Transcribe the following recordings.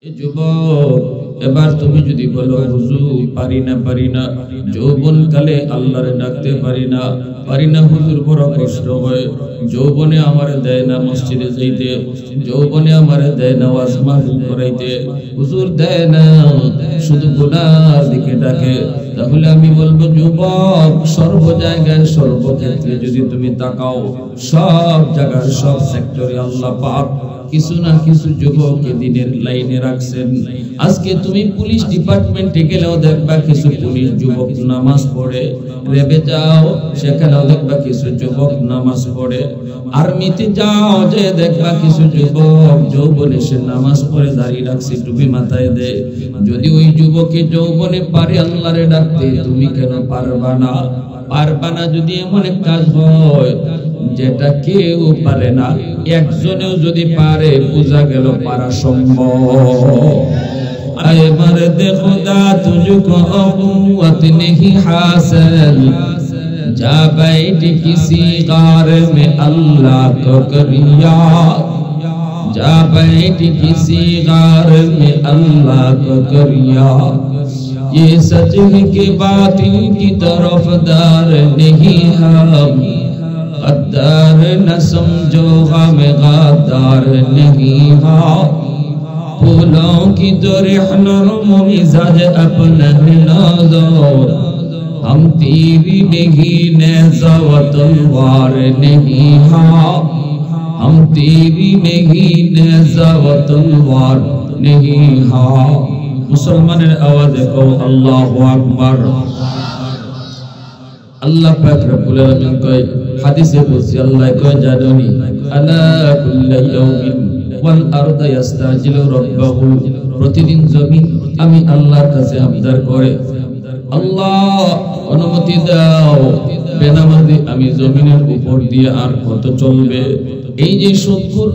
যুবক, এবার তুমি যদি বলো হুজুর পারি না, যৌবন কালে আল্লাহরে ডাকতে পারি না হুজুর, বড় কষ্ট হয়। যৌবনে আমারে দেয় না মসজিদে যাইতে, যৌবনে আমারে দেয় না ওয়াজ মাহফিল করাইতে, হুজুর দেয় না, শুধু গুনার দিকে ডাকে। তাহলে আমি বলবো যুবক, সর্ব জায়গায় সর্বক্ষেত্রে যদি তুমি তাকাও, সব জায়গার সব সেক্টরে আল্লাহ পাক কিছু না কিছু যুবককে দিনের লাইনে রাখছেন। আজকে তুমি পুলিশ ডিপার্টমেন্টে গেলেও দেখবা কিছু পুলিশ যুবক নামাজ পড়ে, রেবে যাও সেখানেও দেখবা কিছু যুবক নামাজ পড়ে, আর্মিতে যাও যে দেখবা কিছু যুবক যৌবনে সে নামাজ পড়ে দাঁড়িয়ে রাখছে, টুপি মাথায় দেয়। যদি ওই যুবকে যৌবনে পারে আল্লাহরে ডাকতে, তুমি কেন পারবা না? যদি এমন এক কাজ হয় যেটা কেউ পারে না, একজনেও যদি পারে বুঝা গেল পারা সম্ভব। আয়ে মর্দে খুদা তুঝকো কুওয়াত নেহি হাসিল, जा बैठ किसी गार में अल्लाह को करिया, जा बैठ किसी गार में अल्लाह को करिया। ये सच है कि बातिल की तरफदार नहीं हम, गद्दार न समझो हम गद्दार नहीं हम। फूलों की तो नरम मिजाज अपना नाज़ोर, हम तेरी नहीं नेज़ा व तलवार नहीं हाँ, हम तेरी नहीं नेज़ा व तलवार नहीं हाँ। मुसलमानेर आवाज़े कहो अल्लाहु আকবার। আল্লাহ পাক রব্বুল আলামিন কয়, হাদিসে বলছি আল্লাহ কয় জানোনি, আলা কুল্লি ইয়াউমিন ওয়াল আরদু ইস্তাজিলু রাব্বাহু, প্রতিদিন জমিন আমি আল্লাহর কাছে আবদার করে, আল্লাহ অনুমতি দাও, বেনামাজি আমি জমিনের উপর দিয়ে আর কত চলবে? এই যে সুদখোর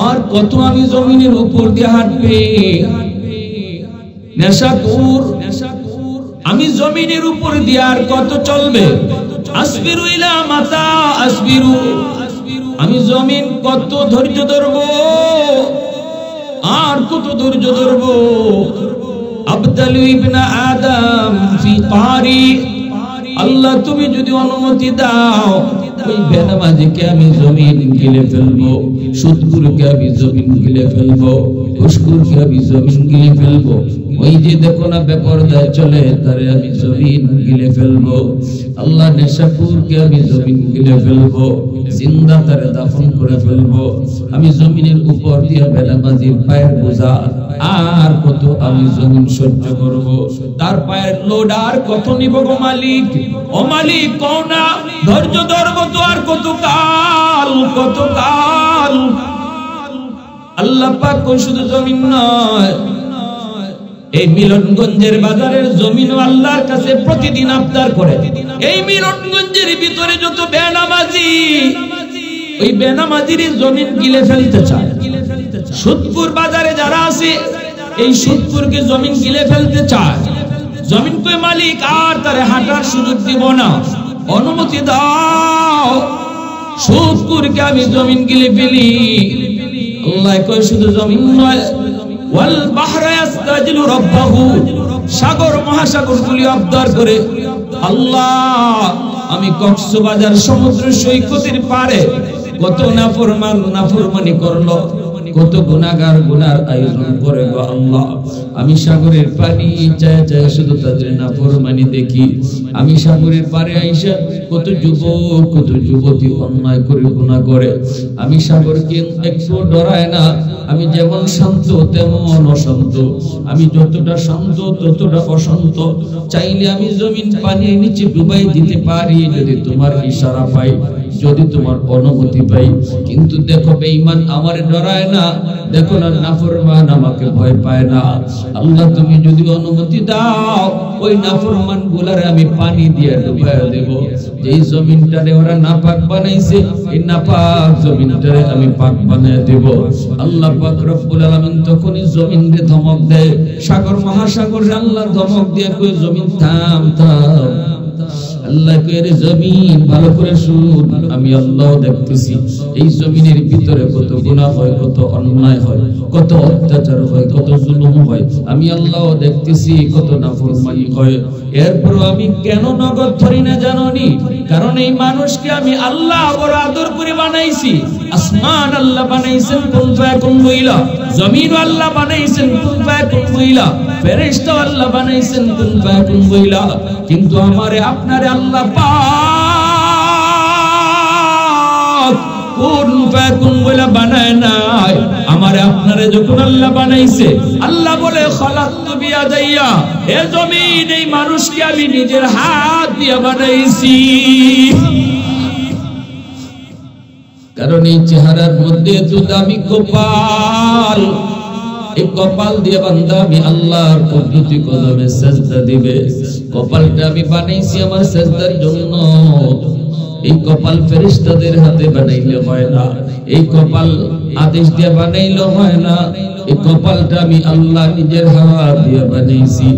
আর কত আমি জমিনের উপর দিয়ে হাঁটবে? নেশাখোর আমি জমিনের উপর দিয়ে আর কত চলবে? আসবিরু ইলা মাতা আসবিরু, আমি জমিন কত ধৈর্য ধরবো, আর কত ধৈর্য ধরবো? আবদালু ইবনা আদম ফি কারি, আল্লাহ তুমি যদি অনুমতি দাও, ওই বেনামাজিকে আমি জমিন গিলে ফেলবো, সুদখোরকে আমি জমিন গিলে ফেলবো, ঘুষখোরকে আমি জমিন গিলে ফেলবো, ওই যে দেখো না বেপরদায় চলে তারে আমি জমিন গিলে ফেলবো, আল্লাহ নেশাখোরকে আমি জমিন গিলে ফেলবো, জিন্দা তারে দাফন করে ফেলবো। আমি জমিনের উপর দিয়ে বেনামাজির পায়ের বোঝা আর কত আমি জমিন সহ্য করব? তার পায়ের লোড আর কত নিব গো মালিক? ও মালিক কও না, ধৈর্য ধরব তো আর কত কাল, কত কাল? আল্লাহ পাক কই শুধু জমিন নয়, এই মিলনগঞ্জের বাজারের জমিনও আল্লাহর কাছে প্রতিদিন আবদার করে। এই মিলনগঞ্জের ভিতরে যত বেনামাজি, ওই বেনামাজির জমিন গিলে ফেলতে চায়। সুদপুর বাজারে যারা আছে, এই সুদপুরকে জমিন গিলে ফেলতে চায়। জমিন কই মালিক আর তারে হাঁটার সুযোগ দিব না, অনুমতি দাও, সুদপুরকে আমি জমিন গিলে ফেলি। আল্লাহ কই শুধু জমিন নয়, ওয়াল বাহরা ইস্তাজিলু রাব্বাহু, সাগর মহাসাগর গুলি আবদার করে, আল্লাহ আমি কক্সবাজার সমুদ্র সৈকতের পারে কত নাফরমান নাফরমানি করলো, কত গুনাহগার গুনার আয়োজন করে গো আল্লাহ, আমি সাগরের পানি চায় চায় শুধু তাদের নাফরমানি দেখি। আমি সাগরের পারে আইসা কত যুবক কত যুবতী অন্যায় করে গুনাহ করে, আমি সাগরকে একটু ডরায় না। আমি যেমন শান্ত তেমন অশান্ত, আমি যতটা শান্ত ততটা অশান্ত। চাইলে আমি জমিন পানির নিচে ডুবাই দিতে পারি যদি তোমার ইশারা পাই, যদি তোমার অনুমতি পাই। কিন্তু দেখো বেঈমান আমারে ডরায় না, দেখো না নাফরমান আমাকে ভয় পায় না। আল্লাহ তুমি যদি অনুমতি দাও, ওই নাফরমান গুলারে আমি পানি দিয়ে ডুবাইয়া দেব। যেই জমিনটারে ওরা নাপাক বানাইছে, এই নাপাক জমিনটারে আমি পাক বানায় দেব। আল্লাহ পাক রব্বুল আলামিন তখনই জমিনকে ধমক দেয়, সাগর মহাসাগর আল্লাহ ধমক দিয়ে কই জমিন থাম থাম। আল্লাহ কয় জমিন ভালো করে শুন, আমি আল্লাহ দেখতেছি এই জমিনের ভিতরে কত গুনাহ হয়, কত অন্যায় হয়, কত অত্যাচার হয়, কত জুলুম হয়, আমি আল্লাহ দেখতেছি কত নাফরমানি হয়। এরপর আমি কেন নগদ ধরি না জানোনি? কারণ এই মানুষকে আমি আল্লাহ বড় আদর করে বানাইছি। আসমান আল্লাহ বানাইছেন কুন ফায়াকুন বইলা, জমিন আল্লাহ বানাইছেন কুন ফায়াকুন বইলা, ফেরেশতা আল্লাহ বানাইছেন কুন ফায়াকুন বইলা। কিন্তু আমারে আপনারে আল্লাহ পাক কুন ফায়াকুন বইলা বানায় নাই। আমারে আপনারে যখন আল্লাহ বানাইছে, আল্লাহ বলে খালাকতু বিয়াদাইয়া, এ জমিন এই মানুষকে আমি নিজের হাত দিয়ে বানাইছি। কারণ এই চেহারার মধ্যে তো দামি কপাল, এই কপাল দিয়ে বান্দা আমি আল্লাহর কুদরতি কদমে সিজদা দিবে। কপালটা আমি বানাইছি আমার সিজদার জন্য। এই কপাল ফেরেশতাদের হাতে বানাইলে হয় না, এই কপাল আদেশ দিয়ে বানাইলে হয় না, এই কপালটা আমি আল্লাহ নিজের হাত দিয়ে বানাইছি।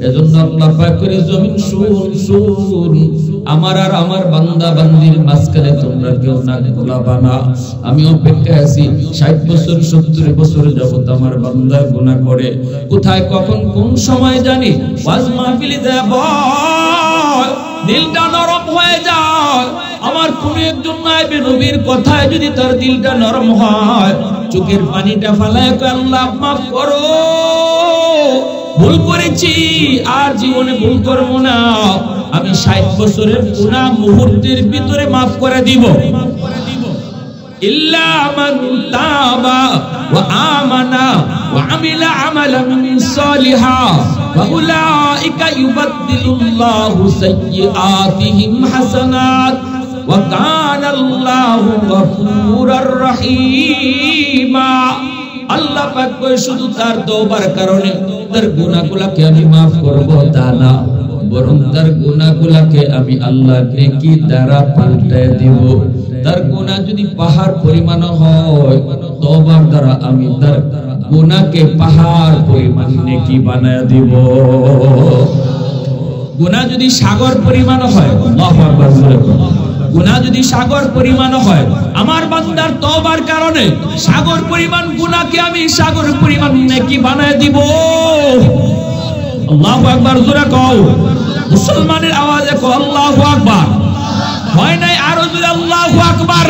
এজন্য আল্লাহ পাক করে জমিন শুন শুন, আমার আর আমার বান্দা বান্দির মাঝখানে তোমরা কেউ না গোলাবা না। আমি অপেক্ষায় আছি 60 বছর 70 বছর যাবত আমার বান্দা গুনাহ করে, কোথায় কখন কোন সময় জানি ওয়াজ মাহফিলে যাব, দিলটা নরম হয়ে যায়। আমার কোন একজন নায়েবে নবীর কথায় যদি তার দিলটা নরম হয়, চোখের পানিটা ফালায় কয় আল্লাহ মাফ করো, ভুল করেছি, আর জীবনে ভুল করব না। আমি 60 বছরের গুনাহ মুহূর্তের ভিতরে মাফ করে দিব। ইল্লা মান তাবা ওয়া আমানা ওয়া আমিলা আমালান সালিহা ওয়া উলাইকা ইউবাদদিলুল্লাহু সাইয়্যাতিহিম হাসানাত ওয়া কানাল্লাহু গফুরার রহিমা। আল্লাহ পাক কয় শুধু তার তওবার কারণে তার গুনাহগুলোকে আমি maaf করব তা না, বরং তার গুনাহগুলোকে আমি আল্লাহ নেকি দ্বারা পাল্টায় দিব। তার গুনাহ যদি পাহাড় পরিমাণ হয়, তওবার দ্বারা আমি তার গুনাহকে পাহাড় পরিমাণ নেকি বানায় দিব। গুনাহ যদি সাগর পরিমাণ হয়, আল্লাহু আকবার বলে, গুনাহ যদি সাগর পরিমাণ হয়, আমার বান্দার তওবার কারণে সাগর পরিমাণ গুনাহকে আমি সাগর পরিমাণ নেকি বানায় দিব। আল্লাহু আকবার জোরে কও, মুসলমানের আওয়াজে কও আল্লাহু আকবার। হয় নাই আরো জোরে আল্লাহু আকবার।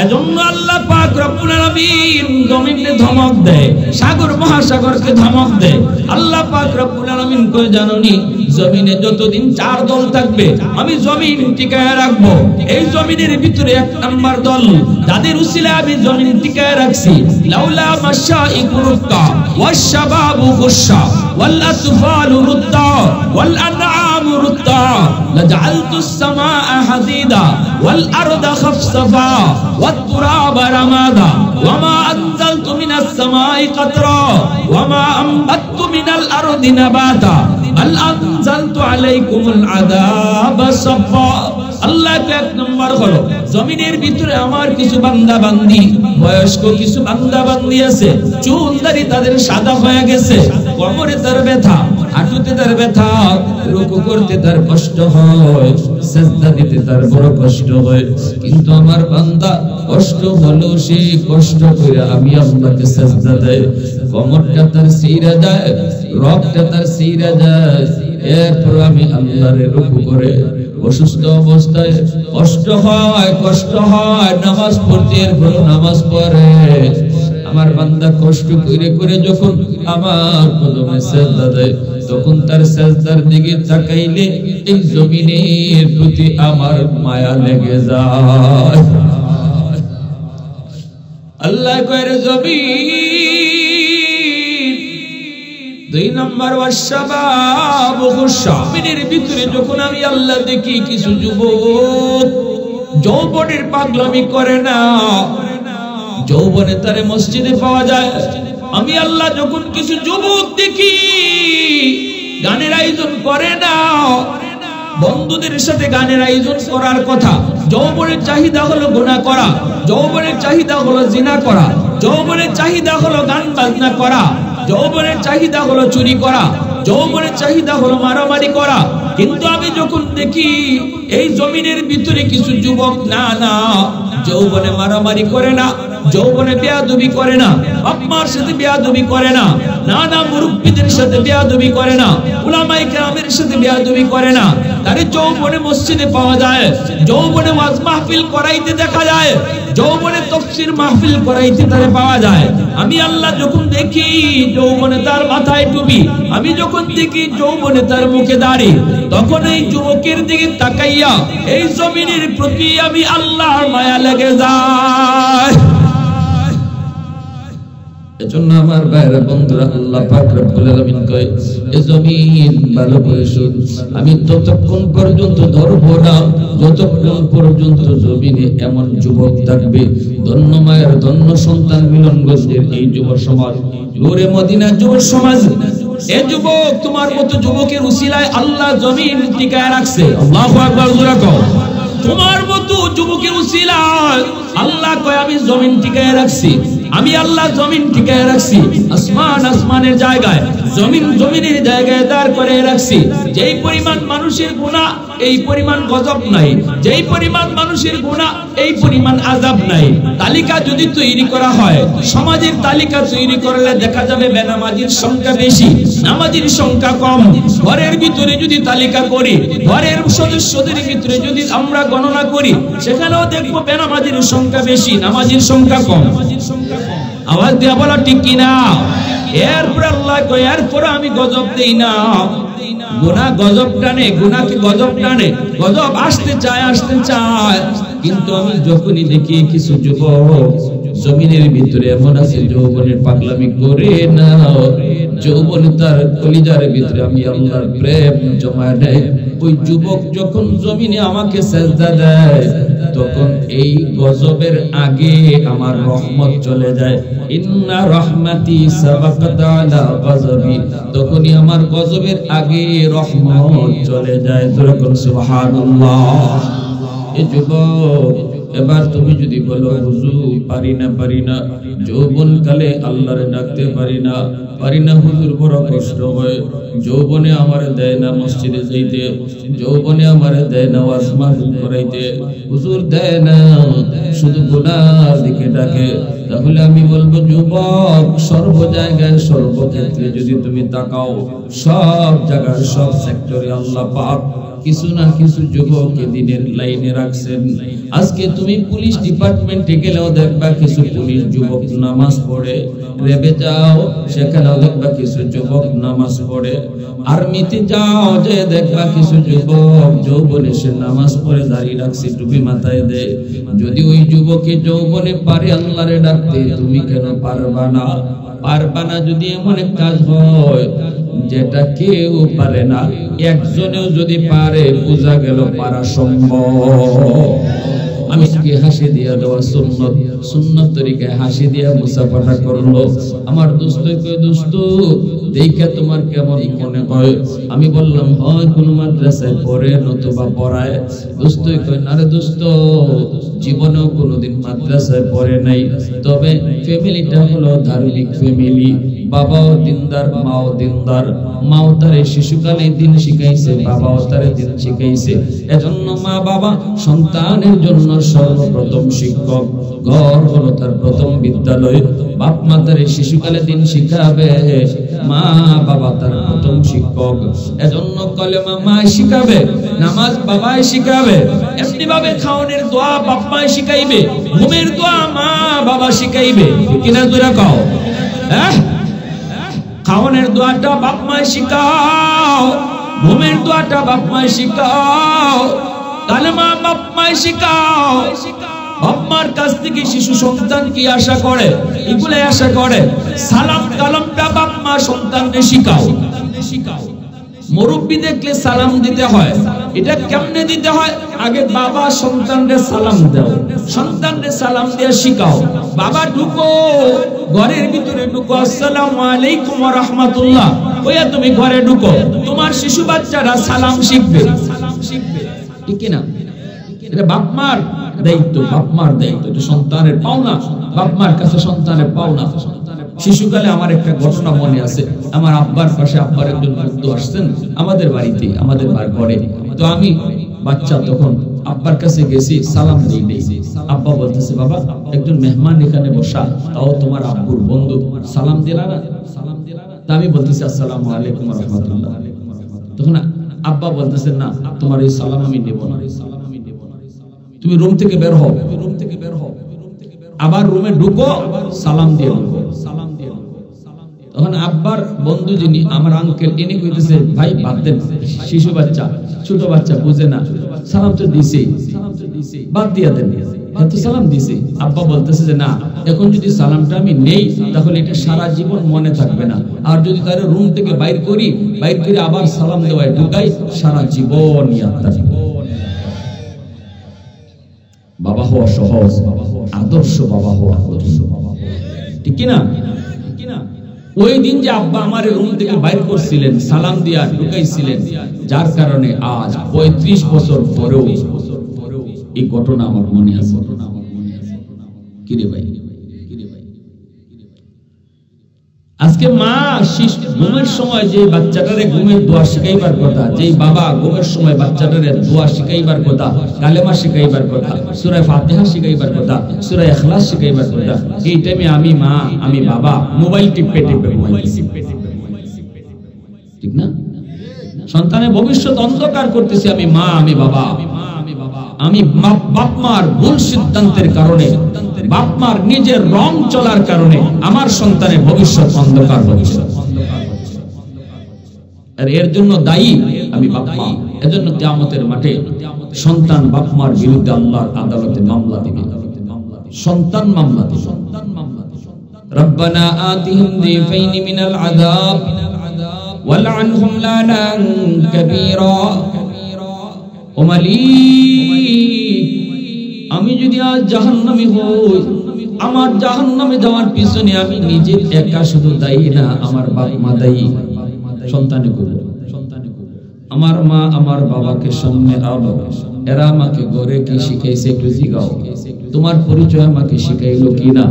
এজন্য আল্লাহ পাক রব্বুল আলামিন জমিনে ধমক দেয়, সাগর মহাসাগরকে ধমক দেয়। আল্লাহ পাক রব্বুল আলামিন কই জানোনি, জমিনে যতদিন 4 দল থাকবে আমি জমিন টিকায় রাখবো। এই জমিনের ভিতরে 1 নাম্বার দল, যাদের উসিলা আমি জমিন টিকায় রাখছি। লাউলা মাশাইকুর রুক্কা ওয়াশ শাবাবু গুশা ওয়াল আতফালু রুদ্দা ওয়াল আনআমু রুদ্দা লাজআলতুস সামাআ হাদিদা ওয়াল আরদা খাফসাফা ওয়াত তুরাবা রামাদা ওয়ামা আনজালতু মিনাস সামাই কাতরা ওয়ামা আমবাততু মিনাল আরদি নাবাতা আল আনজালতু আলাইকুমুল আযাবা সাফা। আল্লাহ 1 নাম্বার হলো জমিনের ভিতরে আমার কিছু বান্দা বান্দি, বয়স্ক কিছু বান্দা বান্দি আছে, চুলদারি তাদের সাদা হয়ে গেছে, কোমরে তার ব্যথা, হাঁটুতে তার ব্যথা, রুকু করতে তার কষ্ট হয়, সিজদা দিতে তার বড় কষ্ট হয়। কিন্তু আমার বান্দা কষ্ট হলো সে কষ্ট করে আমি আল্লাহকে সিজদা দেয়, কোমরটা তার সিরা যায়, রগটা তার সিরা যায়, এরপর আমি আল্লাহরে রুকু করে অসুস্থ অবস্থায় কষ্ট হয় নামাজ পড়তে, এরপর নামাজ পড়ে। আমার বান্দা কষ্ট করে করে যখন আমার কদমে সিজদা দেয়, তখন তার সিজদার দিকে তাকাইলে এই জমিনের প্রতি আমার মায়া লেগে যায়। আল্লাহ কয় জমিন 2 নাম্বার ওয়াশাবাবু গুশা, জমিনের ভিতরে যখন আমি আল্লাহ দেখি কিছু যুবক যৌবনের পাগলামি করে না, যৌবনে তারে মসজিদে পাওয়া যায়। আমি আল্লাহ যখন কিছু যুবক দেখি গানের আয়োজন করে না, বন্ধুদের সাথে গানের আয়োজন করার কথা, যৌবনের চাহিদা হলো গুনাহ করা, যৌবনের চাহিদা হলো জিনা করা, যৌবনের চাহিদা হলো গান বাজনা করা, যৌবনের চাহিদা হলো চুরি করা, যৌবনের চাহিদা হলো মারামারি করা। কিন্তু আমি যখন দেখি এই জমিনের ভিতরে কিছু যুবক না যৌবনে মারামারি করে না, যৌবনে বেয়াদবি করে না, বাপ-মার সাথে বেয়াদবি করে না, নানা মুরব্বিদের সাথে বেয়াদবি করে না, উলামায়ে কেরামের সাথে বেয়াদবি করে না, তারে যৌবনে মসজিদে পাওয়া যায়, যৌবনে ওয়াজ মাহফিল করাইতে দেখা যায়, যৌবনে তাফসীর মাহফিল করাইতে তারে পাওয়া যায়। আমি আল্লাহ যখন দেখি যৌবনে তার মাথায় টুপি, আমি যখন দেখি যৌবনে তার মুখে দাড়ি, তখন এই যুবকের দিকে তাকাইয়া এই জমিনের প্রতি আমি আল্লাহর মায়া লেগে যায়। এজন্য আমার ভাইরা বন্ধুরা, আল্লাহ পাক রব্বুল আলামিন কয় এই জমিন ভালো করে শুন, আমি ততক্ষণ পর্যন্ত ধরব না যতক্ষণ পর্যন্ত জমিনে এমন যুবক থাকবে। ধন্য মায়ের ধন্য সন্তান মিলনগঞ্জের এই যুব সমাজ, নূরে মদিনা যুব সমাজ, এই যুবক তোমার মতো যুবকের উসিলায় আল্লাহ জমিন টিকায় রাখছে। আল্লাহু আকবার জোরে কও। তোমার মতো যুবকের উসিলায় আল্লাহ কয় আমি জমিন টিকায় রাখছি, আমি আল্লাহ জমিন টিকায় রাখছি, আসমান আসমানের জায়গায়, জমিন জমিনের জায়গায় দাঁড় করে রাখছি। যেই পরিমাণ মানুষের গুনাহ এই পরিমাণ গজব নাই, যেই পরিমাণ মানুষের গুনাহ এই পরিমাণ আযাব নাই। তালিকা যদি তৈরি করা হয়, সমাজের তালিকা তৈরি করলে দেখা যাবে বেনামাজির সংখ্যা বেশি, নামাজির সংখ্যা কম। ঘরের ভিতরে যদি তালিকা করি, ঘরের সদস্যদের ভিতরে যদি আমরা গণনা করি, সেখানেও দেখবো বেনামাজির সংখ্যা বেশি, নামাজির সংখ্যা কম। আওয়াজ দিয়া বলা ঠিক কিনা? এরপর আল্লাহ কয় এরপর আমি গজব দেই না। গুনাহ গজব টানে, গুনাহকে গজব টানে, গজব আসতে চায়। কিন্তু আমি যখনই দেখি কিছু যুবক জমিনের ভিতরে এমন আছে যৌবনের পাগলামি করে না, যৌবনে তার কলিজার ভিতরে আমি আল্লাহর প্রেম জমা দেয়, ওই যুবক যখন জমিনে আমাকে সেজদা দেয়, তখন এই গজবের আগে আমার রহমত চলে যায়। ইন্না রাহমাতি সাবাকাত আলা গজবি, তখনই আমার গজবের আগে রহমত চলে যায়। যখন সুবহানাল্লাহ। এই যুবক এবার তুমি যদি বলো হুজুর পারি না, যৌবন কালে আল্লাহরে ডাকতে পারি না হুজুর, বড় কষ্ট হয়, যৌবনে আমারে দেয় না মসজিদে যাইতে, যৌবনে আমারে দেয় না ওয়াজ মাহফিল করাইতে, হুজুর দেয় না, শুধু গুনার দিকে ডাকে। তাহলে আমি বলবো যুবক, সর্ব জায়গায় সর্বক্ষেত্রে যদি তুমি তাকাও, সব জায়গার সব সেক্টরে আল্লাহ পাক কিছু না কিছু যুবককে দিনের লাইনে রাখছেন। আজকে তুমি পুলিশ ডিপার্টমেন্টে গেলেও দেখবা কিছু পুলিশ যুবক নামাজ পড়ে, রেবে যাও সেখানেও দেখবা কিছু যুবক নামাজ পড়ে, আর্মিতে যাও যে দেখবা কিছু যুবক যৌবনে সে নামাজ পড়ে দাঁড়িয়ে রাখছে, টুপি মাথায় দেয়। যদি ওই যুবকে যৌবনে পারে আল্লাহরে ডাকতে, তুমি কেন পারবা না? যদি এমন এক কাজ হয় যেটা কেউ পারে না, একজনেও যদি পারে বোঝা গেল পারা সম্ভব। আমি কি হাসি দিয়া দেওয়া সুন্নত তরিকায় হাসি দিয়া মুসাফাটা করলো। আমার দোস্ত কয় দোস্ত দেখা তোমার কেমন মনে হয়? আমি বললাম হয় কোন মাদ্রাসায় পড়ে নতুবা পড়ায়। দোস্ত কয় না রে দোস্ত, জীবনেও কোনোদিন মাদ্রাসায় পড়ে নাই, তবে ফ্যামিলিটা হলো ধার্মিক ফ্যামিলি, বাবাও দিনদার মাও দিনদার, মাও তারে শিশুকালে দিন শিখাইছে, বাবাও তারে দিন শিখাইছে। এজন্য মা বাবা সন্তানের জন্য সর্বপ্রথম শিক্ষক, ঘর হলো তার প্রথম বিদ্যালয়। বাপ মা তারে শিশুকালে দিন শিখাবে, মা বাবা তার প্রথম শিক্ষক। এজন্য কলেমা মা শিখাবে, নামাজ বাবাই শিখাবে, এমনি ভাবে খাওয়ানোর দোয়া বাপ মা শিখাইবে, ঘুমের দোয়া মা বাবা শিখাইবে। কিনা তোরা কও? খাওয়ানোর দোয়াটা বাপ মা শিখাও, ঘুমের দোয়াটা বাপ মা শিখাও, কালেমা বাপ মা শিখাও। বাপ মার কাছ থেকে শিশু সন্তান কি আশা করে? এগুলো আশা করে। সালাম কালামটা বাপ মা সন্তানকে শিখাও। মুরব্বি দেখলে সালাম দিতে হয়, এটা কেমনে দিতে হয়? আগে বাবা সন্তানকে সালাম দাও, সন্তানকে সালাম দিয়ে শিখাও। বাবা ঢুকো, ঘরের ভিতরে ঢুকো, আসসালামু আলাইকুম ওয়া রাহমাতুল্লাহ ওয়া তুমি ঘরে ঢুকো, তোমার শিশু বাচ্চারা সালাম শিখবে। ঠিক না? এটা বাপ মার দায়িত্ব, বাপ মার দায়িত্ব, এটা সন্তানের পাওনা, বাপ মার কাছে সন্তানের পাওনা। শিশুকালে আমার একটা ঘটনা মনে আছে। আমার আব্বার পাশে আব্বার একজন বন্ধু আসছেন আমাদের বাড়িতে, আমাদের ঘরে। তো আমি বাচ্চা তখন আব্বার কাছে গেছি, সালাম দিই নেই। আব্বা বলতেছে, বাবা একজন মেহমান এখানে বসা, তাও তোমার আব্বুর বন্ধু, সালাম দিলা না? তা আমি বলতেছি আসসালামু আলাইকুম ওয়া রাহমাতুল্লাহ। তখন আব্বা বলতেছে, না তোমার এই সালাম আমি নেব না, তুমি রুম থেকে বের হও। আবার রুমে ঢুকো, সালাম দিয়ে ঢুকো। তখন আব্বার বন্ধু যিনি আমার আঙ্কেল, ইনি কইতেছে, ভাই বাদ দেন, শিশু বাচ্চা, ছোট বাচ্চা বুঝে না, সালাম তো দিছি, বাদ দিয়া দেন, এত সালাম দিছি। আব্বা বলতেছে যে না, এখন যদি সালামটা আমি নেই তাহলে এটা সারা জীবন মনে থাকবে না, আর যদি তার রুম থেকে বাইর করে আবার সালাম দেওয়ায় ঢুকাই, সারা জীবন ইয়াদ থাকবে। বাবা হওয়া সহজ, আদর্শ বাবা হওয়া, ঠিক কিনা? ওই দিন যে আব্বা আমার রুম থেকে বাইর করছিলেন, সালাম দিয়া ঢুকাইছিলেন, যার কারণে আজ 35 বছর পরেও এই ঘটনা আমার মনে আছে। কিরে ভাই, আজকে মা ঘুমের সময় যে বাচ্চাটারে ঘুমের দোয়া শিখাইবার কথা, যেই বাবা ঘুমের সময় বাচ্চাটারে দোয়া শিখাইবার কথা, কালেমা শিখাইবার কথা, সূরা ফাতিহা শিখাইবার কথা, সূরা ইখলাস শিখাইবার কথা, এই টাইমে আমি মা, আমি বাবা মোবাইল টিপে ঘুমাইতেছি, ঠিক না? সন্তানের ভবিষ্যৎ অন্ধকার করতেছি আমি মা, আমি বাবা। আমি বাপ মার ভুল সিদ্ধান্তের কারণে, বাপ মার নিজের রং চলার কারণে আমার সন্তানের ভবিষ্যৎ অন্ধকার হচ্ছে, আর এর জন্য দায়ী আমি বাপ মা। এজন্য কিয়ামতের মাঠে সন্তান বাপ মার বিরুদ্ধে আল্লাহর আদালতে মামলা দিবে, সন্তান মামলা দিবে। রব্বানা আতিহিম দিফাইনি মিনাল আযাব ওয়ালআনহুম লানান কাবীরা। ও মালিক, আমি যদি আজ জাহান্নামী হই, আমার জাহান্নামে যাওয়ার পিছনে আমি নিজে একা শুধু দায়ী না, আমার বাপ মা দায়ী। সন্তানে করব, আমার মা আমার বাবাকে সামনে আলো, এরা আমাকে ঘরে কি শিখাইছে একটু জিগাও, তোমার পরিচয় আমাকে শিখাইলো কিনা।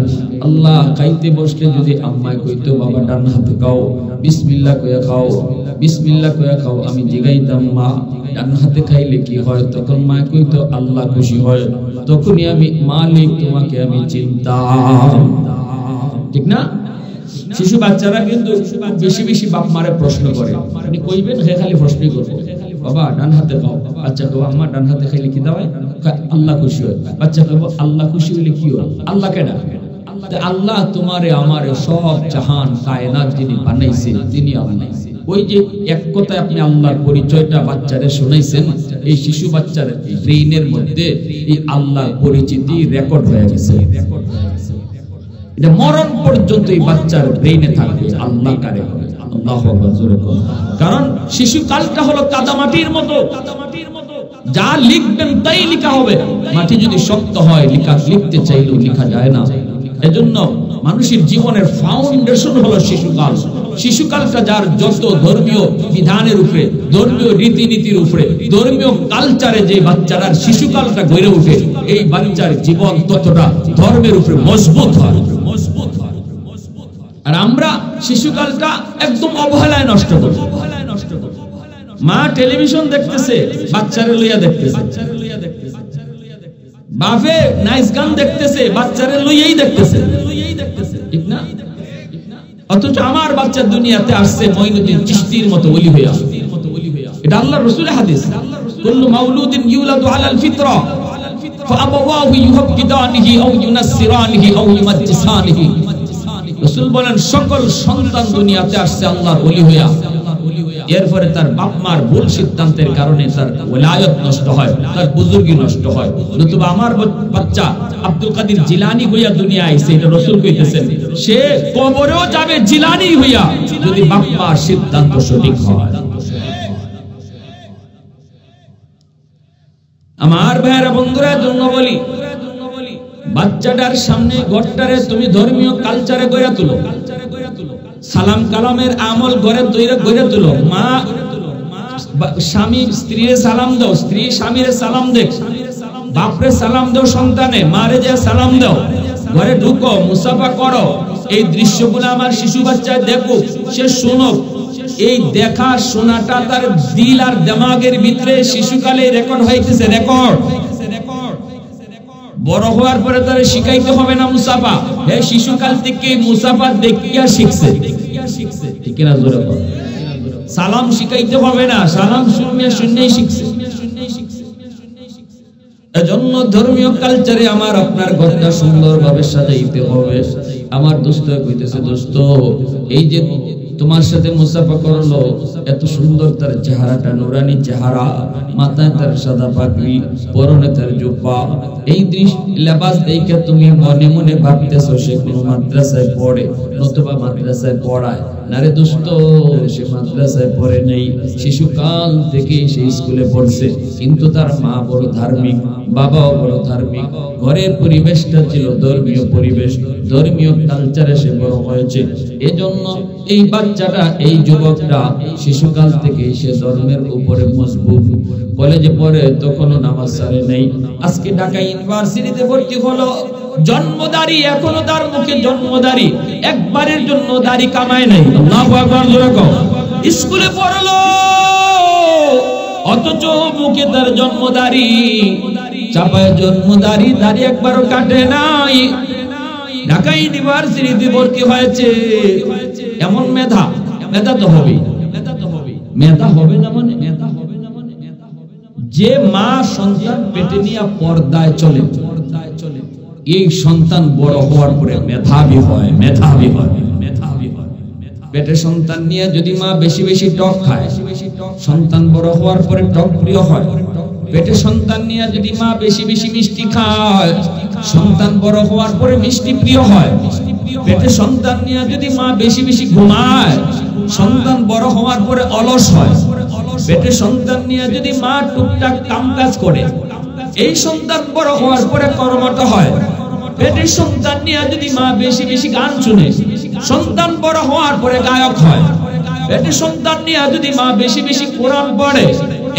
আল্লাহ, খাইতে বসলে যদি আম্মায় কইতো বাবা ডান হাতে খাও, বিসমিল্লাহ কইয়া খাও, বিসমিল্লাহ কইয়া খাও, আমি জিগাইতাম মা ডান হাতে খাইলে কি হয়, তখন মা কইতো আল্লাহ খুশি হয়, তখনই আমি মালিক তোমাকে আমি চিনতাম, ঠিক না? শিশু বাচ্চারা কিন্তু বেশি বেশি বাপ মারে প্রশ্ন করে, আপনি কইবেন হে খালি প্রশ্নই করবো, বাবা ডান হাতে খাও, বাচ্চা কইবো আম্মা ডান হাতে খাইলে কি দাওয়ায়, আল্লাহ খুশি হয়। বাচ্চা কইবো আল্লাহ খুশি হইলে কি হয়, আল্লাহ কেন? আল্লাহ তোমারে আমারে সব জাহান কায়নাত যিনি বানাইছেন তিনি বানাইছেন। ওই যে এক কথায় আপনি আল্লাহর পরিচয়টা বাচ্চারে শুনাইছেন, এই শিশু বাচ্চার ব্রেইনের মধ্যে এই আল্লাহর পরিচিতি রেকর্ড হয়ে গেছে, এটা মরণ পর্যন্ত এই বাচ্চার ব্রেইনে থাকবে আল্লাহ কারে হবে। আল্লাহু আকবার জোরে বলুন। কারণ শিশু কালটা হলো কাদামাটির মতো, যা লিখবেন তাই লেখা হবে। মাটি যদি শক্ত হয় লিখতে চাইলেও লেখা যায় না। এজন্য মানুষের জীবনের ফাউন্ডেশন হলো শিশুকাল। শিশুকালটা যার যত ধর্মীয় বিধানের উপরে, ধর্মীয় রীতিনীতির উপরে, ধর্মীয় কালচারে যে বাচ্চাটার শিশুকালটা গড়ে ওঠে, এই বাচ্চার জীবন ততটা ধর্মের উপরে মজবুত হয়। আর আমরা শিশুকালটা একদম অবহেলায় নষ্ট করি। মা টেলিভিশন দেখতেছে, বাচ্চারে লইয়া দেখতেছে, বাপে নাইস গান দেখতেছে, বাচ্চারে লইয়াই দেখতেছে, ঠিক না? অথচ আমার বাচ্চা দুনিয়াতে আসছে মঈনুদ্দিন চিশতির মতো ওলি হইয়া। এটা আল্লাহর রাসূলের হাদিস, কুল্লু মাউলুদিন ইউলাদু আলাল ফিতরা ফাআবাওয়াহু ইউহাব্বিদানিহি আও ইউনাসসিরানিহি আও ইউমাজ্জিসানিহি। রাসূল বলেন সকল সন্তান দুনিয়াতে আসছে আল্লাহর ওলি হইয়া, এরপরে তার বাপ মার ভুল সিদ্ধান্তের কারণে তার ওলায়ত নষ্ট হয়, তার বুজুর্গি নষ্ট হয়। নতুবা আমার বাচ্চা আব্দুল কাদের জিলানী হইয়া দুনিয়া আইছে, এটা রাসূল কইতেছেন, সে কবরেও যাবে জিলানী হইয়া যদি বাপ মার সিদ্ধান্ত সঠিক হয়। আমার ভাইরা বন্ধুরা, জন্য বলি বাচ্চাটার সামনে ঘরটারে তুমি ধর্মীয় কালচারে গড়ে তুলো, সালাম কালামের আমল গড়ে তুলো। মা স্বামী স্ত্রীরে সালাম দাও, স্ত্রী স্বামীরে সালাম দেখ, বাপরে সালাম দাও, সন্তানে মারে যে সালাম দাও, ঘরে ঢুকো মুসাফা করো, এই দৃশ্যগুলো আমার শিশু বাচ্চা দেখুক, সে শুনুক। এই দেখা শোনাটা তার দিল আর দিমাগের ভিতরে শিশুকালে রেকর্ড হইতেছে, রেকর্ড। বড় হওয়ার পরে তারে শিখাইতে হবে না মুসাফা, এই শিশুকাল থেকে মুসাফা দেখিয়া শিখছে, ঠিক না? জোরে বল। সালাম শিখাইতে হবে না, সালাম শুনেই শিখছে। এজন্য ধর্মীয় কালচারে আমার আপনার ঘরটা সুন্দরভাবে সাজাইতে হবে। আমার দোস্ত কইতেছে, দোস্ত এই যে তোমার সাথে মুসাফা করলো, এত সুন্দর তার চেহারাটা, নুরানি চেহারা, মাথায় তার সাদা পাগড়ি, পরনে তার জুব্বা, এই লেবাস দেখে তুমি মনে মনে ভাবতেছো সে কোনো মাদ্রাসায় পড়ে নতুবা মাদ্রাসায় পড়ায় না রে দোস্ত। সে মাদ্রাসায় পড়ে নেই, শিশুকাল থেকে সে স্কুলে পড়ছে, কিন্তু তার মা বড় ধার্মিক, বাবাও বড় ধার্মিক, ঘরের পরিবেশটা ছিল ধর্মীয় পরিবেশ, ধর্মীয় কালচারে সে বড় হয়েছে। এজন্য এই বাচ্চাটা, এই যুবকটা শিশুকাল থেকে সে ধর্মের উপরে মজবুত। কলেজে পড়ে তখনও নামাজ ছাড়ে নেই, আজকে ঢাকা ইউনিভার্সিটিতে ভর্তি হলো, জন্মদারি, এখনো তার মুখে জন্মদারি, একবারের জন্য দাড়ি কামায় নাই। আল্লাহু আকবার জোরে কও। স্কুলে পড়লো অথচ মুখে তার জন্মদারি, চাপায় জন্মদারি, দাড়ি একবারও কাটে নাই। ঢাকা ইউনিভার্সিটিতে ভর্তি হয়েছে, এমন মেধা, মেধা তো হবে, মেধা হবে না মানে, মেধা হবে না মানে, যে মা সন্তান পেটে নিয়ে পর্দায় চলে, এই সন্তান বড় হওয়ার পরে মেধাবী হয়, মেধাবী হয়, মেধাবী হয়। পেটে সন্তান নিয়ে যদি মা বেশি বেশি টক খায়, সন্তান বড় হওয়ার পরে টক প্রিয় হয়। পেটে সন্তান নিয়ে যদি মা বেশি বেশি মিষ্টি খায়, সন্তান বড় হওয়ার পরে মিষ্টি প্রিয় হয়। পেটে সন্তান নিয়ে যদি মা বেশি বেশি ঘুমায়, সন্তান বড় হওয়ার পরে অলস হয়। পেটে সন্তান নিয়ে যদি মা টুকটাক কামকাজ করে, এই সন্তান বড় হওয়ার পরে কর্মঠ হয়। পেটে সন্তান নিয়ে যদি মা বেশি বেশি গান শুনে, সন্তান বড় হওয়ার পরে গায়ক হয়। পেটে সন্তান নিয়ে যদি মা বেশি বেশি কোরআন পড়ে,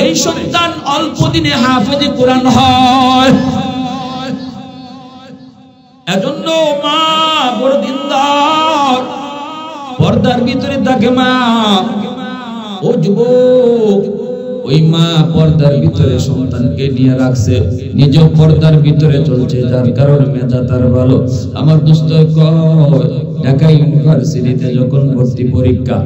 এই সন্তান অল্প দিনে হাফেজে কোরআন হয়। এজন্য মা বড় দিনদার, পর্দার ভিতরে থাকে মা। ও যুবক, ওই মা পর্দার ভিতরে সন্তানকে নিয়ে রাখছে, নিজেও পর্দার ভিতরে চলছে, যার কারণে মেধা তার ভালো। আমার দোস্ত কয়, ঢাকা ইউনিভার্সিটিতে যখন ভর্তি পরীক্ষা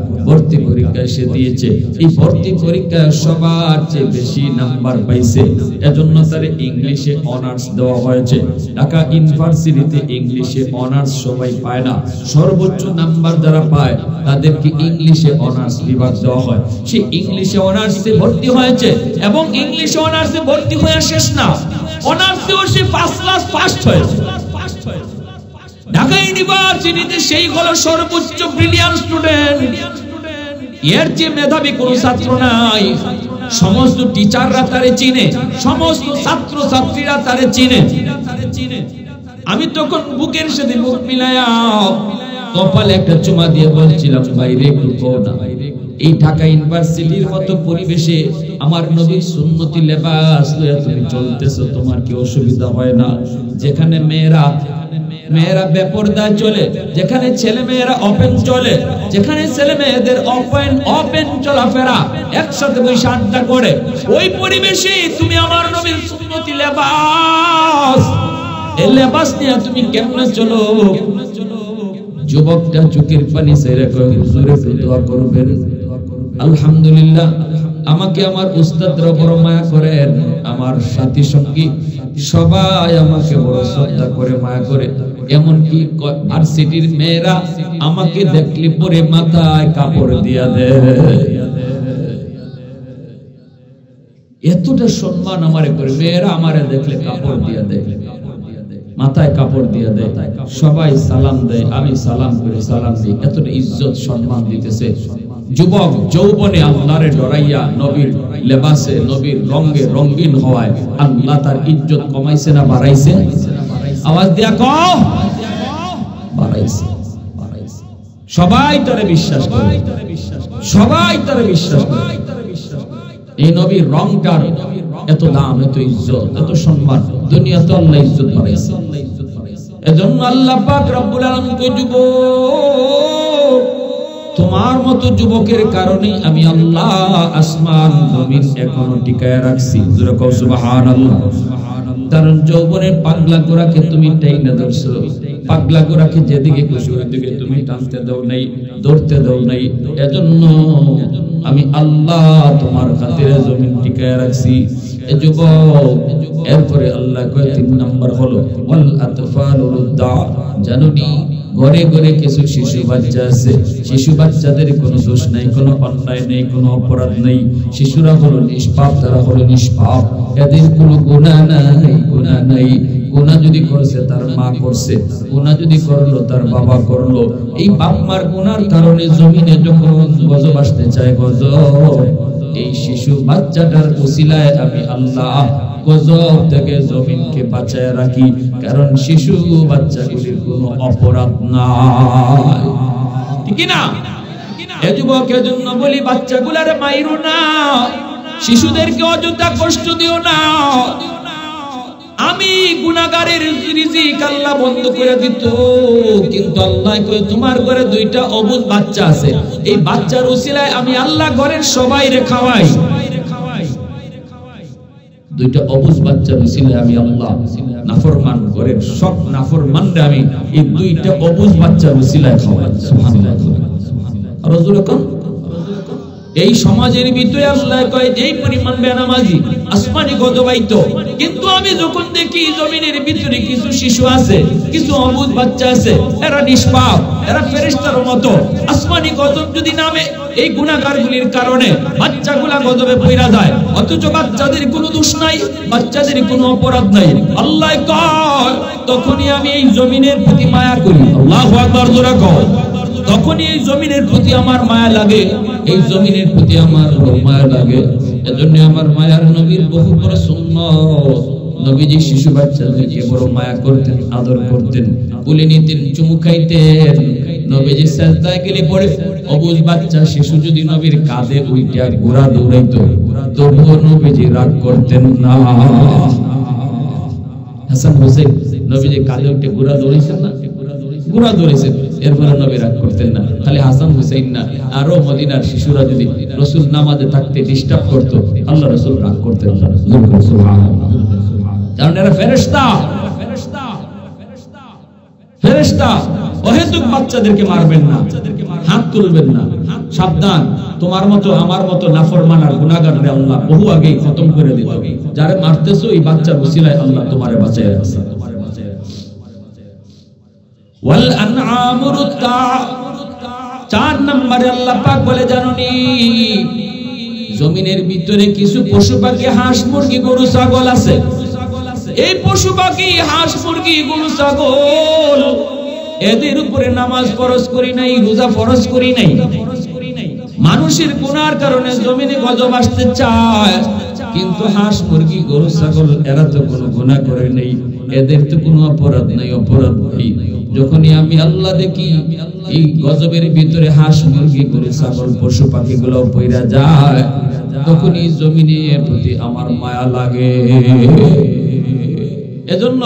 সে দিয়েছে, এই ভর্তি পরীক্ষায় সবার চেয়ে বেশি নাম্বার পাইছে, এজন্য তার ইংলিশে অনার্স দেওয়া হয়েছে। ঢাকা ইউনিভার্সিটিতে ইংলিশে অনার্স সবাই পায় না, সর্বোচ্চ নাম্বার যারা পায় তাদেরকে ইংলিশে অনার্স বিভাগ দেওয়া হয়। সে ইংলিশে অনার্সে ভর্তি হয়েছে, এবং ইংলিশে অনার্সে ভর্তি হয়ে শেষ না, অনার্সেও সে ফার্স্ট ক্লাস ফার্স্ট হয়েছে। ঢাকা ইউনিভার্সিটিতে সেই হলো সর্বোচ্চ ব্রিলিয়ান্ট স্টুডেন্ট, এর যে মেধাবী কোনো ছাত্র নাই। সমস্ত টিচাররা তারে চিনে, সমস্ত ছাত্র ছাত্রীরা তারে চিনে। আমি তখন বুকের সাথে বুক মিলায়া কপালে একটা চুমা দিয়ে বলছিলাম, বাইরে একটু কও না, এই ঢাকা ইউনিভার্সিটির মতো পরিবেশে আমার নবীর সুন্নতি লেবাস লইয়া তুমি চলতেছো, তোমার কি অসুবিধা হয় না? যেখানে মেয়েরা বেপরদায় চলে, যেখানে ছেলে মেয়েরা ওপেন চলে, যেখানে ছেলে মেয়েদের ওপেন চলাফেরা, একসাথে বসে আড্ডা করে, ওই পরিবেশে তুমি আমার নবীর সুন্নতি লেবাস, এই লেবাস নিয়ে তুমি কেমনে চলো? যুবকটা চোখের পানি ছেড়ে কয়, হুজুরে দোয়া করবেন। আলহামদুলিল্লাহ, আমাকে আমার উস্তাদরা বড় মায়া করেন, আমার সাথী সঙ্গী সবাই আমাকে বড় শ্রদ্ধা করে, মায়া করে। এমনকি ভার্সিটির মেয়েরা আমাকে দেখলে পরে মাথায় কাপড় দিয়া দেয়, এতটা সম্মান আমারে করে। মেয়েরা আমারে দেখলে কাপড় দিয়া দেয়, মাথায় কাপড় দিয়া দেয়, সবাই সালাম দেয়, আমি সালাম করে সালাম দিই, এতটা ইজ্জত সম্মান দিতেছে। যুবক যৌবনে আল্লাহরে ডরাইয়া নবীর লেবাসে, নবীর রঙে রঙিন হওয়ায় আল্লাহ তার ইজ্জত কমাইছে না বাড়াইছে? আওয়াজ দিয়া কও, বাড়াইছে। সবাই তারে বিশ্বাস করে, সবাই তারে বিশ্বাস করে। এই নবীর রংটার এত দাম, এত ইজ্জত, এত সম্মান, দুনিয়াতে আল্লাহ ইজ্জত বাড়াইছে। এজন্য আল্লাহ পাক রব্বুল আলামিন কই যুবক, তোমার মতো যুবকের কারণে আমি আল্লাহ আসমান জমিন এখনো টিকায় রাখছি। জোরে কও সুবহানাল্লাহ। কারণ যৌবনের পাগলা গোরাকে তুমি টাইনা ধরছো, পাগলা গোরাকে যেদিকে খুশি ওইদিকে তুমি টানতে দাও নাই, ধরতে দাও নাই। এজন্য আমি আল্লাহ তোমার খাতিরে জমিন টিকায় রাখছি। এ যুবক, এরপরে আল্লাহ কয় 3 নাম্বার হলো ওয়াল আতফালুল দা। জানোনি ঘরে ঘরে কিছু শিশু বাচ্চা আছে, শিশু বাচ্চাদের কোনো দোষ নাই, কোনো অন্যায় নেই, কোনো অপরাধ নেই। শিশুরা হলো নিষ্পাপ, তারা হলো নিষ্পাপ, এদের কোনো গুনাহ নাই, গুনাহ নাই। গুনাহ যদি করছে তার মা করছে, গুনাহ যদি করলো তার বাবা করলো। এই বাপ মার গুনার কারণে জমিনে যখন গজব আসতে চায়, গজব এই শিশু বাচ্চাটার উসিলায় আমি আল্লাহ গজব থেকে জমিনকে বাঁচায় রাখি। কারণ শিশু বাচ্চাগুলির কোনো অপরাধ নাই, ঠিক না? এ যুবকের জন্য বলি, বাচ্চাগুলারে মাইরো না, শিশুদেরকে অযথা কষ্ট দিও না। আমি গুনাহগারের রিজিক আল্লাহ বন্ধ করে দিত, কিন্তু আল্লাহ কয় তোমার ঘরে 2টা অবুঝ বাচ্চা আছে, এই বাচ্চার উসিলায় আমি আল্লাহ ঘরের সবাইরে খাওয়াই। 2টা অবুঝ বাচ্চার উসিলায় আমি আল্লাহ নাফরমান ঘরের সব নাফরমানরে আমি এই 2টা অবুঝ বাচ্চার উসিলায় খাওয়াই। সুবহানাল্লাহ। আর রাসূল কোন এই সমাজের ভিতরে আল্লাহ কয় যেই পরিমাণ বেনামাজি আসমানি গজবাইতো, কিন্তু আমি যখন দেখি জমিনের ভিতরে কিছু শিশু আছে, কিছু অবুঝ বাচ্চা আছে, এরা নিষ্পাপ, এরা ফেরেশতার মতো, আসমানি গজব যদি নামে এই গুনাহগারগুলির কারণে বাচ্চাগুলা গজবে পড়া যায়, অথচ বাচ্চাদের কোনো দোষ নাই, বাচ্চাদের কোনো অপরাধ নাই। আল্লাহ কয় তখনই আমি এই জমিনের প্রতি মায়া করি। আল্লাহু আকবার, জোরে কও। তখনই এই জমিনের প্রতি আমার মায়া লাগে, এই জমিনের প্রতি আমার মায়া লাগে। এজন্য আমার মায়ার নবীর বহু বড় সুন্নাত, নবীজি শিশু বাচ্চাদেরকে বড় মায়া করতেন, আদর করতেন, কোলে নিতেন, চুমু খাইতেন। নবীজি সাজদায় গেলে পড়ে অবুঝ বাচ্চা শিশু যদি নবীর কাঁধে উইটা ঘোড়া দৌড়াইতো, তবুও নবীজি রাগ করতেন না। হাসান হোসেন নবীজি কাঁধে উঠে ঘোড়া দৌড়াইছেন না, ঘোড়া দৌড়াইছেন, এরপরে নবী রাগ করতেন না। খালি হাসান হুসাইন না, আরো মদিনার শিশুরা যদি রাসূল নামাজে থাকতে ডিস্টার্ব করতো, আল্লাহ রাসূল রাগ করতেন না। সুবহানাল্লাহ। কারণ এরা ফেরেশতা, ফেরেশতা। অহেতুক বাচ্চাদেরকে মারবেন না, হাত তুলবেন না। সাবধান, তোমার মতো আমার মতো নাফরমান আর গুনাহগাররে আল্লাহ বহু আগেই খতম করে দিত। যারা মারতেছো এই বাচ্চার ওসিলায় আল্লাহ তোমারে বাঁচায় রাখছে। ওয়াল আনআমুর তা। 4 নম্বরে আল্লাহ পাক বলে, জানোনি জমিনের ভিতরে কিছু পশু পাখি, হাঁস মুরগি গরু ছাগল আছে। এই পশু পাখি, হাঁস মুরগি গরু ছাগল, এদের উপরে নামাজ ফরজ করি নাই, রোজা ফরজ করি নাই। মানুষের গুনার কারণে জমিনে গজব আসতে চায়, কিন্তু হাঁস মুরগি গরু ছাগল এরা তো কোনো গুনাহ করে নাই, এদের তো কোনো অপরাধ নাই, অপরাধ নেই। যখনই আমি আল্লাহ দেখি এই গজবের ভিতরে হাঁস মুরগি গরু ছাগল পশু পাখিগুলো পইরা যায়, তখনই জমিনের প্রতি আমার মায়া লাগে। এজন্য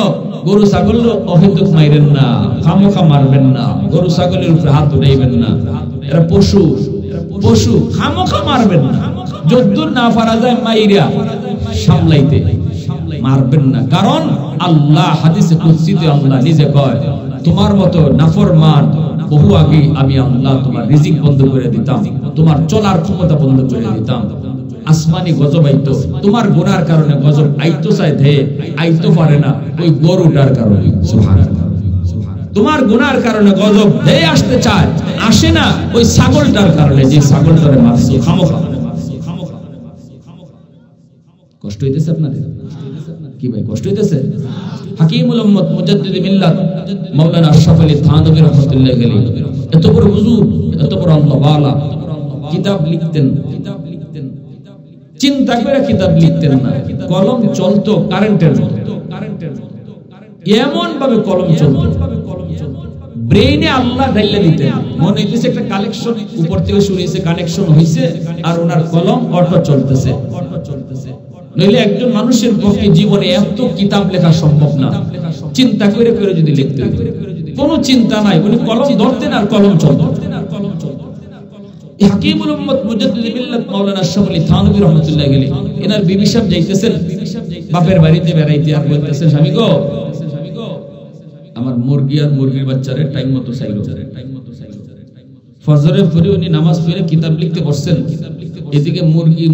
গরু ছাগল অহেতুক মাইরেন না, খামোখা মারবেন না, গরু ছাগলের উপরে হাত উঠাইবেন না। এরা পশু, পশু, খামোখা মারবেন না। যদ্দূর না পারা যায় মাইরা সামলাইতে, মারবেন না। কারণ আল্লাহ হাদিসে কুদসিতে আল্লাহ নিজে কয়, তোমার মতো নাফরমান বহু আগে আমি আল্লাহ তোমার রিজিক বন্ধ করে দিতাম, তোমার চলার ক্ষমতা বন্ধ করে দিতাম। আসমানি গজব আইতো, তোমার গুনার কারণে গজব আইতো চাই ধে, আইতো পারে না ওই গরুটার কারণে। সুবহানাল্লাহ। তোমার গুনার কারণে গজব ধে আসতে চায়, আসে না ওই ছাগলটার কারণে, যে ছাগলটারে মারছো খামোখা। কষ্ট হইতেছে আপনাদের? কি ভাই কষ্ট হইতেছে? হাকিমুল উম্মত মুজাদ্দিদ মিল্লাত মাওলানা আশরাফ আলী থানভী রাহমাতুল্লাহ আলাইহি এত বড় হুজুর, এত বড় আল্লাহ ওয়ালা, কিতাব লিখতেন, চিন্তা করে কিতাব লিখতেন না। কলম চলতো কারেন্টের মতো, এমন ভাবে কলম চলতো, ব্রেইনে আল্লাহ ঢাইলা দিতেন। মনে হইতেছে একটা কালেকশন উপর থেকে শুরু হইছে, কানেকশন হইছে, আর ওনার কলম অটো চলতেছে। নইলে একজন মানুষের পক্ষে জীবনে এত কিতাব লেখা সম্ভব না। চিন্তা করে করে যদি লিখতে হতো, কোনো চিন্তা নাই, উনি কলম ধরতেন আর কলম চলতো। হাকিমুল উম্মত মুজাদ্দিদ মিল্লাত মাওলানা আশরাফ আলী থানভী রাহমাতুল্লাহ আলাইহি এনার বিবি সাহেব যাইতেছেন বাপের বাড়িতে বেড়াইতে, আর বলতেছেন স্বামী গো আমার মুরগি আর মুরগির বাচ্চারে টাইম মতো চাইলো। ফজরের পরে উনি নামাজ পড়ে কিতাব লিখতে বসছেন, এদিকে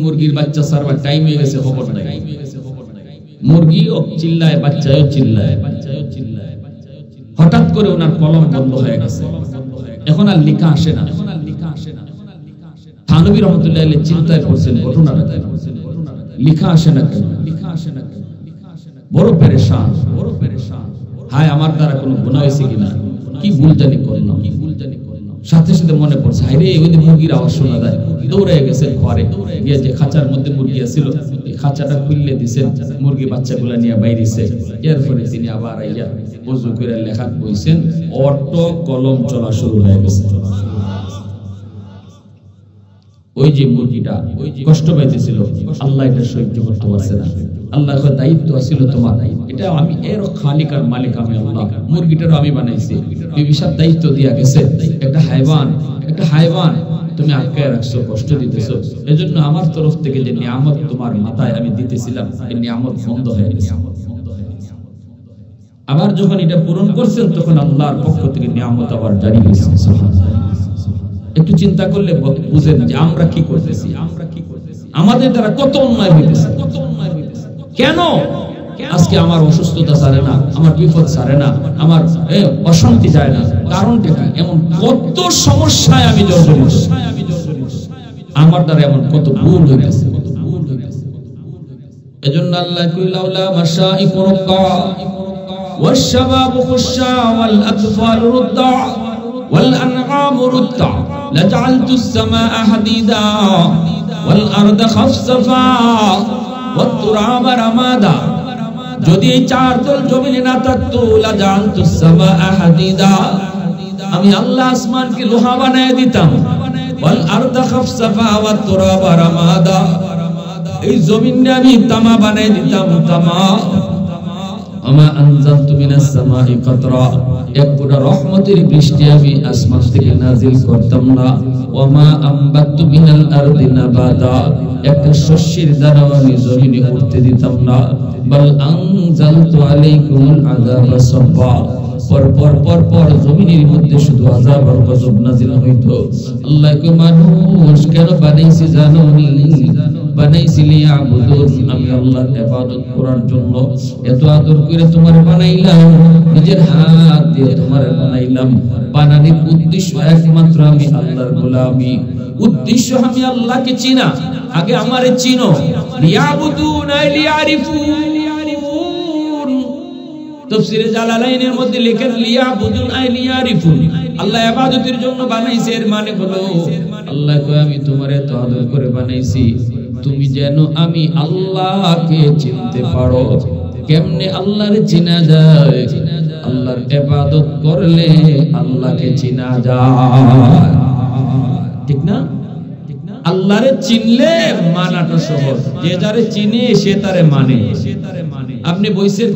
মুরগির বাচ্চা সারবার টাইম হয়ে গেছে, খবর নাই। মুরগিও চিল্লায়, বাচ্চাও চিল্লায়। হঠাৎ করে ওনার কলম বন্ধ হয়ে গেছে, এখন আর লেখা আসে না। থানভী রহমতুল্লাহ আলাইহি চিন্তায় পড়ছেন, ঘটনাটা লেখা আসে না কেন, বড় পেরেশান। হায় আমার দ্বারা কোনো গুনাহ হয়েছে কিনা, কি ভুল জানি করলাম। সাথে সাথে মনে পড়ছে, হায় রে ওই যে মুরগির আওয়াজ শোনা যায়, দৌড়ে গেছে ঘরে গিয়ে যে খাঁচার মধ্যে মুরগি ছিল এই খাঁচাটা খুললে দিছেন, মুরগি বাচ্চাগুলা নিয়ে বাইরেছে। এরপরে তিনি আবার আইয়া ওযু করে লেখা বইছেন, অটো কলম চলা শুরু হয়ে গেছে। ওই যে মুরগিটা কষ্ট পাইতেছিল, আল্লাহ এটা সহ্য করতে পারছে না। আল্লাহ কয় দায়িত্ব ছিল তোমার, এটা আমি এর খালিক আর মালিক আমি আল্লাহ। মুরগিটারও আমি বানাইছি, বিবি সাহেব দায়িত্ব দিয়া গেছে, একটা হায়ওয়ান তুমি আটকায় রাখছো, কষ্ট দিতেছো, এজন্য আমার তরফ থেকে যে নিয়ামত তোমার মাথায় আমি দিতেছিলাম এই নিয়ামত বন্ধ হয়ে গেছে। আবার যখন এটা পূরণ করছেন তখন আল্লাহর পক্ষ থেকে নিয়ামত আবার জারি হয়েছে। একটু চিন্তা করলে বুঝেন যে আমরা কি করতেছি, আমাদের দ্বারা কত অন্যায় হইতেছে। কেন আজকে আমার অসুস্থতা সারে না, আমার বিপদ সারে না, আমার অশান্তি যায় না, কারণটা কি? এমন কত সমস্যায় আমি জর্জরিত, আমার দ্বারা এমন কত ভুল হইতেছে। এজন্য আল্লাহ কই লাউলা মাশাইকু রুক্কা ওয়াশ-শাবাবু খুশা ওয়াল আতফালু রুদ্দা ওয়াল আনআমু রুদ্দা লাজআলতুস সামাআ হাদিদা ওয়াল আরদা খাসফা ওয়াত তুরাবা রামাদা। যদি এই চার দল জমিনে না থাকতো লাজআলতুস সামাআ হাদিদা, আমি আল্লাহ আসমানকে লোহা বানায় দিতাম। ওয়াল আরদা খাসফা ওয়াত তুরাবা রামাদা, এই জমিনে আমি তামা বানায় দিতাম, তামা। আমা আনজালতু মিনাস সামাই কাতরা, এক ফোঁটা রহমতের বৃষ্টি আমি আসমান থেকে নাজিল করতাম না। ওয়ামা আমবাতু মিনাল আরদি নাবাতা, একটা শস্যের দানা আমি জমিনে উঠতে দিতাম না। বাল আনজালতু আলাইকুমুল আযাবা সাব্বা, পর জমিনের মধ্যে শুধু আযাব আর গজব নাজিল হইতো। আল্লাহকে মানুষ কেন বানাইছি জানোনি? বানাইছি লিয়াবুদুন, আমি আল্লাহর ইবাদত করার জন্য। এত আদর করে তোমার বানাইলাম, নিজের হাত দিয়ে তোমার বানাইলাম। বানানোর উদ্দেশ্য একমাত্র আমি আল্লাহর গোলামি, উদ্দেশ্য আমি আল্লাহকে চিনা। আগে আমারে চিনো, লিয়াবুদুন আই লিয়ারিফুন। তাফসীরে জালালাইনের মধ্যে লেখেন লিয়াবুদুন আই লিয়ারিফুন, আল্লাহ ইবাদতের জন্য বানাইছে। এর মানে হলো আল্লাহ কয় আমি তোমারে এত আদর করে বানাইছি তুমি যেন আমি আল্লাহকে চিনতে পারো। কেমনে আল্লাহরে চিনা যায়? আল্লাহর ইবাদত করলে আল্লাহকে চিনা যায়, ঠিক না? আল্লাহরে চিনলে মানাটা সহজ, যে যারে চিনে সে তারে মানে। আপনি বইছেন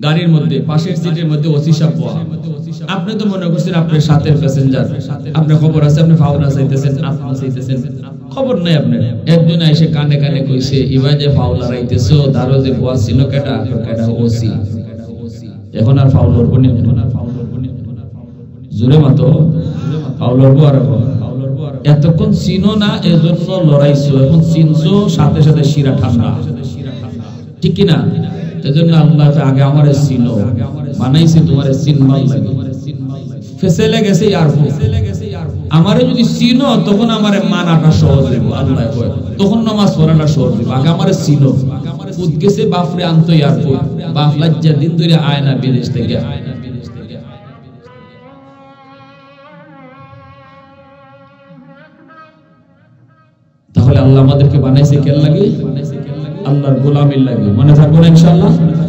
গাড়ির মধ্যে, পাশের সিটের মধ্যে ওসি সাহেব বসা, আপনি তো মনে করছেন আপনার সাথে প্যাসেঞ্জার, আপনার খবর আছে, আপনি ফাউনা চাইতেছেন, আপনি চাইতেছেন, খবর নাই আপনার। একজন এসে কানে কানে কইছে ইবা যে ফাউলা রাইতেছো, দারো যে বস ছিল কেটা কেটা ওসি। এখন আর ফাউলার বনি, জোরে মাতো ফাউলার বো। আর এতক্ষণ চিনো না, এজন্য লড়াইছো, এখন চিনছো, সাথে সাথে শিরা ঠান্ডা, ঠিক কি না? এজন্য আল্লাহ আগে আমারে চিনো, বানাইছি তোমারে চিনবার লাগে। ফেসেলে গেছে ইয়ারফু, আমারে যদি চিনো তখন আমারে মানাটা সহজ হইব। আল্লাহ কয় তখন নামাজ পড়াটা সহজ হইব। আগে আমারে চিনো, উদ গেছে বাপরে আনতো ইয়ারফু, বাপ লজ্জা দিন ধরে আয় না বিদেশ থেকে। তাহলে আল্লাহ আমাদেরকে বানাইছে কেন লাগে? আল্লাহর গোলামির লাগে। মনে থাকবো না ইনশাআল্লাহ।